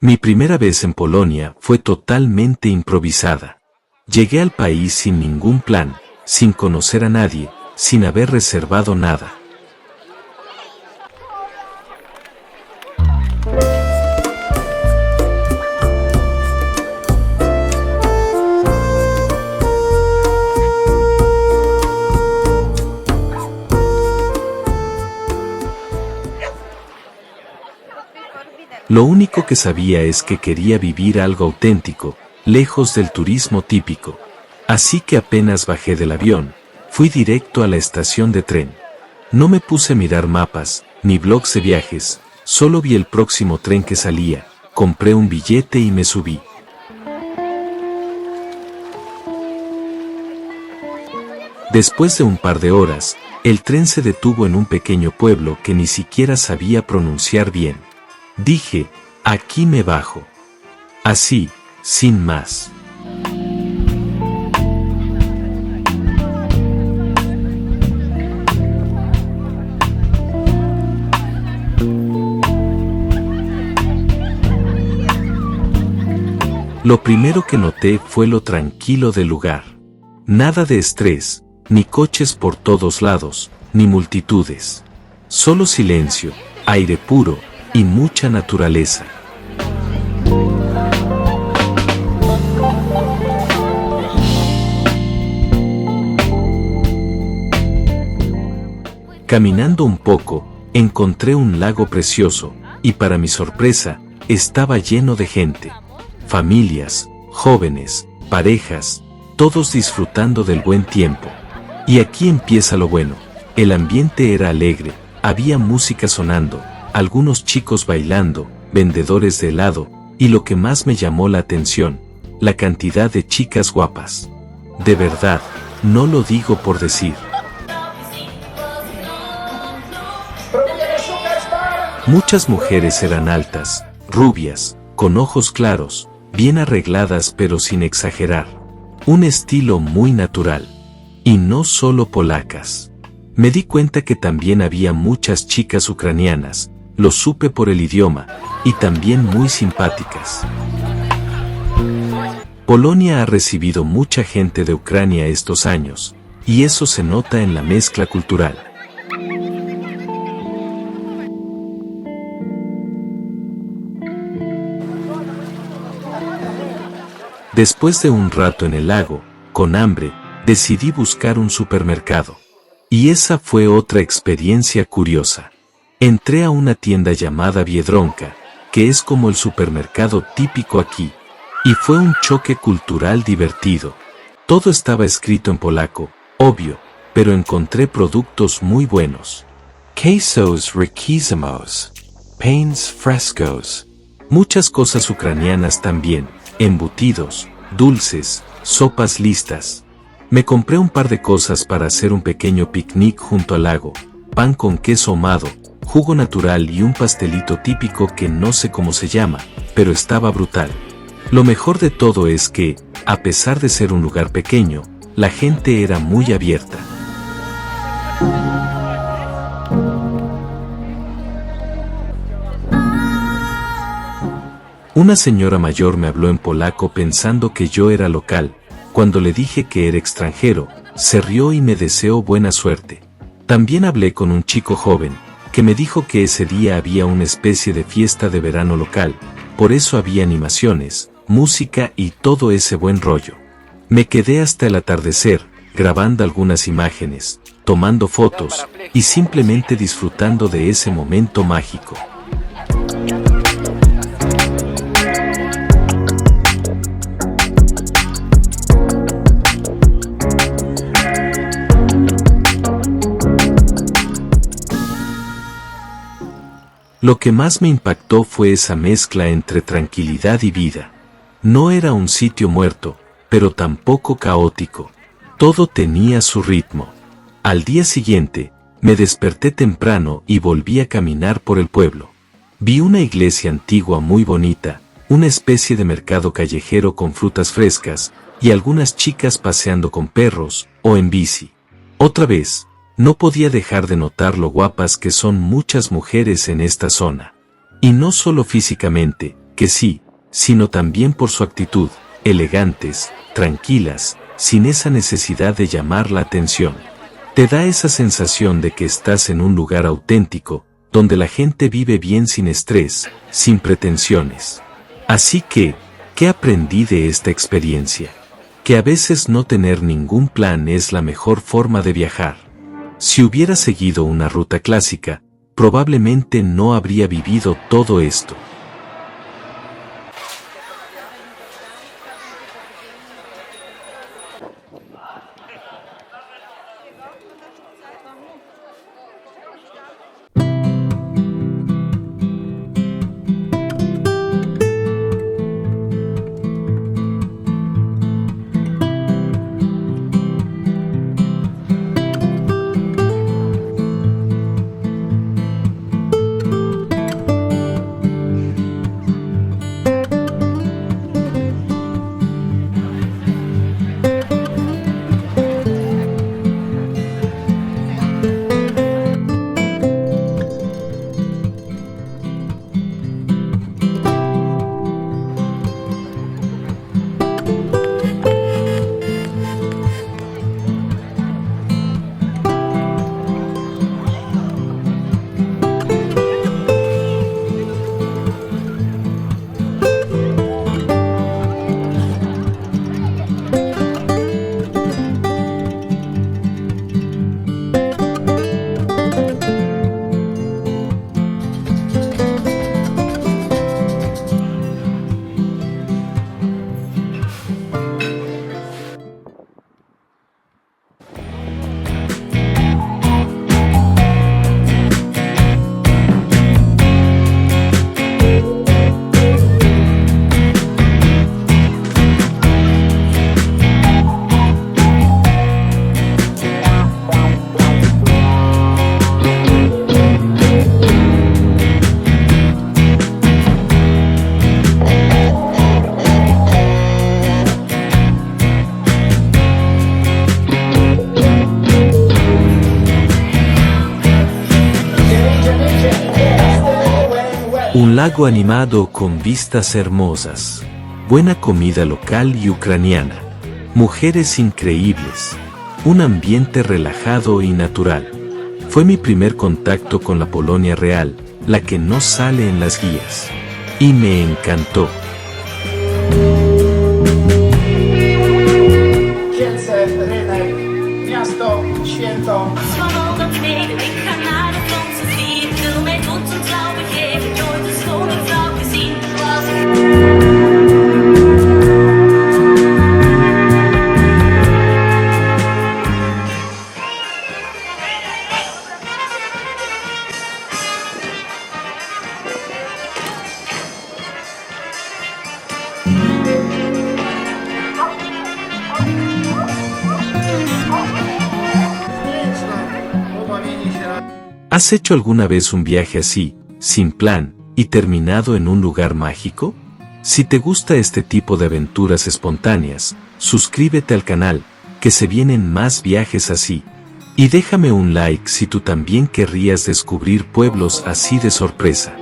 Mi primera vez en Polonia fue totalmente improvisada. Llegué al país sin ningún plan, sin conocer a nadie, sin haber reservado nada. Lo único que sabía es que quería vivir algo auténtico, lejos del turismo típico. Así que apenas bajé del avión, fui directo a la estación de tren. No me puse a mirar mapas, ni blogs de viajes, solo vi el próximo tren que salía, compré un billete y me subí. Después de un par de horas, el tren se detuvo en un pequeño pueblo que ni siquiera sabía pronunciar bien. Dije, aquí me bajo. Así, sin más. Lo primero que noté fue lo tranquilo del lugar. Nada de estrés, ni coches por todos lados, ni multitudes. Solo silencio, aire puro y mucha naturaleza. Caminando un poco, encontré un lago precioso, y para mi sorpresa, estaba lleno de gente. Familias, jóvenes, parejas, todos disfrutando del buen tiempo. Y aquí empieza lo bueno. El ambiente era alegre, había música sonando, algunos chicos bailando, vendedores de helado, y lo que más me llamó la atención, la cantidad de chicas guapas. De verdad, no lo digo por decir. Muchas mujeres eran altas, rubias, con ojos claros, bien arregladas pero sin exagerar. Un estilo muy natural. Y no solo polacas. Me di cuenta que también había muchas chicas ucranianas, lo supe por el idioma, y también muy simpáticas. Polonia ha recibido mucha gente de Ucrania estos años, y eso se nota en la mezcla cultural. Después de un rato en el lago, con hambre, decidí buscar un supermercado. Y esa fue otra experiencia curiosa. Entré a una tienda llamada Biedronka, que es como el supermercado típico aquí, y fue un choque cultural divertido. Todo estaba escrito en polaco, obvio, pero encontré productos muy buenos. Quesos riquísimos, panes frescos, muchas cosas ucranianas también, embutidos, dulces, sopas listas. Me compré un par de cosas para hacer un pequeño picnic junto al lago, pan con queso ahumado, jugo natural y un pastelito típico que no sé cómo se llama, pero estaba brutal. Lo mejor de todo es que, a pesar de ser un lugar pequeño, la gente era muy abierta. Una señora mayor me habló en polaco pensando que yo era local. Cuando le dije que era extranjero, se rió y me deseó buena suerte. También hablé con un chico joven, que me dijo que ese día había una especie de fiesta de verano local, por eso había animaciones, música y todo ese buen rollo. Me quedé hasta el atardecer, grabando algunas imágenes, tomando fotos, y simplemente disfrutando de ese momento mágico. Lo que más me impactó fue esa mezcla entre tranquilidad y vida. No era un sitio muerto, pero tampoco caótico. Todo tenía su ritmo. Al día siguiente, me desperté temprano y volví a caminar por el pueblo. Vi una iglesia antigua muy bonita, una especie de mercado callejero con frutas frescas, y algunas chicas paseando con perros, o en bici. Otra vez, no podía dejar de notar lo guapas que son muchas mujeres en esta zona. Y no solo físicamente, porque sí, sino también por su actitud, elegantes, tranquilas, sin esa necesidad de llamar la atención. Te da esa sensación de que estás en un lugar auténtico, donde la gente vive bien sin estrés, sin pretensiones. Así que, ¿qué aprendí de esta experiencia? Que a veces no tener ningún plan es la mejor forma de viajar. Si hubiera seguido una ruta clásica, probablemente no habría vivido todo esto. Un lago animado con vistas hermosas, buena comida local y ucraniana, mujeres increíbles, un ambiente relajado y natural. Fue mi primer contacto con la Polonia real, la que no sale en las guías. Y me encantó. Kielce, rynek, miasto, święto. ¿Has hecho alguna vez un viaje así, sin plan, y terminado en un lugar mágico? Si te gusta este tipo de aventuras espontáneas, suscríbete al canal, que se vienen más viajes así. Y déjame un like si tú también querrías descubrir pueblos así de sorpresa.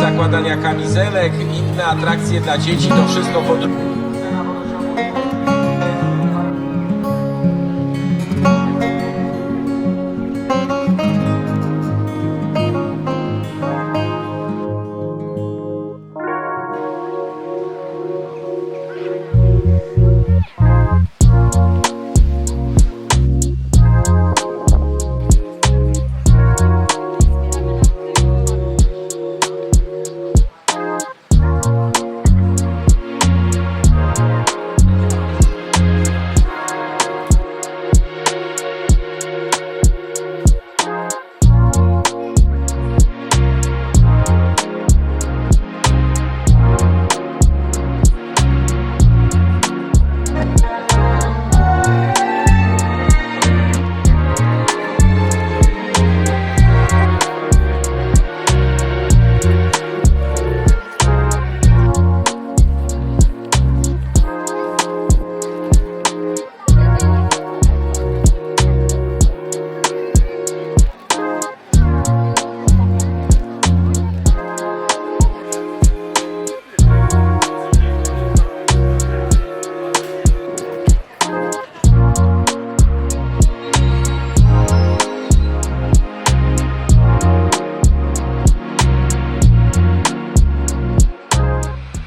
Zakładania kamizelek, inne atrakcje dla dzieci, to wszystko pod...